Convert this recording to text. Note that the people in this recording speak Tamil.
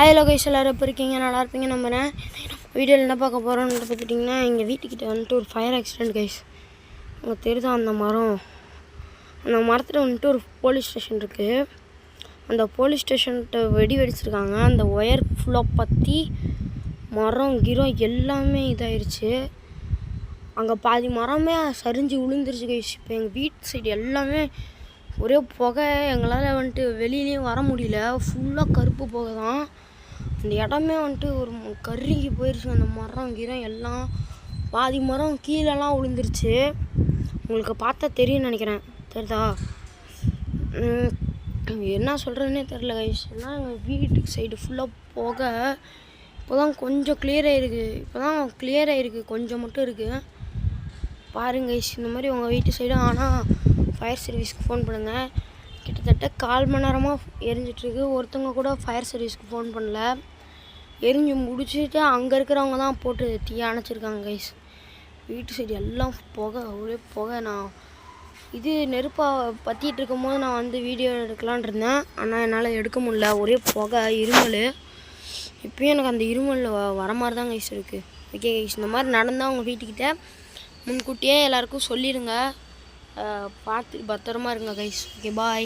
ஹாய் லோகேஷ் எல்லோரும் எப்படி இருக்கீங்க? நல்லா இருப்பீங்க நம்புகிறேன். வீடியோவில் என்ன பார்க்க போகிறோன்னு பார்த்துட்டிங்கன்னா, எங்கள் வீட்டுக்கிட்ட வந்துட்டு ஒரு ஃபயர் ஆக்சிடென்ட் கைஸ். அங்கே தெரியுதா அந்த மரம்? அந்த மரத்தில் வந்துட்டு ஒரு போலீஸ் ஸ்டேஷன் இருக்குது. அந்த போலீஸ் ஸ்டேஷன்கிட்ட வெடிச்சிருக்காங்க. அந்த ஒயர் ஃபுல்லாக பற்றி மரம் எல்லாமே இதாகிடுச்சு. அங்கே பாதி மரமே சரிஞ்சு விழுந்துருச்சு கைஸ். இப்போ எங்கள் வீட்டு சைடு எல்லாமே ஒரே புகை. எங்களால் வந்துட்டு வெளியிலையும் வர முடியல. ஃபுல்லாக கருப்பு புகை தான். அந்த இடமே வந்துட்டு ஒரு கருகி போயிடுச்சு. அந்த மரம் எல்லாம் பாதி மரம் கீழெல்லாம் விழுந்துருச்சு. உங்களுக்கு பார்த்தா தெரியும்னு நினைக்கிறேன். தெரியுதா? என்ன சொல்கிறதுனே தெரில கைஸ். ஏன்னா எங்கள் வீட்டுக்கு சைடு ஃபுல்லாக புகை. இப்போ தான் கொஞ்சம் கிளியர் ஆகிருக்கு. கொஞ்சம் மட்டும் இருக்குது பாருங்க கைஸ். இந்த மாதிரி உங்கள் வீட்டு சைடு ஆனால் ஃபயர் சர்வீஸ்க்கு ஃபோன் பண்ணுங்கள். கிட்டத்தட்ட 1/4 மணி நேரமாக எரிஞ்சிட்ருக்கு. ஒருத்தவங்க கூட ஃபயர் சர்வீஸ்க்கு ஃபோன் பண்ணல. எரிஞ்சு முடிச்சுட்டு அங்கே இருக்கிறவங்க தான் போட்டு தீயை அணைச்சிருக்காங்க கைஸ். வீட்டு சைடு எல்லாம் புகை, ஒரே புகை. நான் இது நெருப்பாக பற்றிட்டு இருக்கும்போது நான் வந்து வீடியோ எடுக்கலான் இருந்தேன். ஆனால் என்னால் எடுக்க முடியல. ஒரே புகை, இருமல். இப்போயும் எனக்கு அந்த இருமல் வர மாதிரி தான் கைஸ் இருக்குது. ஓகே கைஸ், இந்த மாதிரி நடந்தால் உங்கள் வீட்டுக்கிட்ட முன்கூட்டியே எல்லாருக்கும் சொல்லிடுங்க. பார்த்து பத்திரமா இருங்க கைஸ். Okay bye.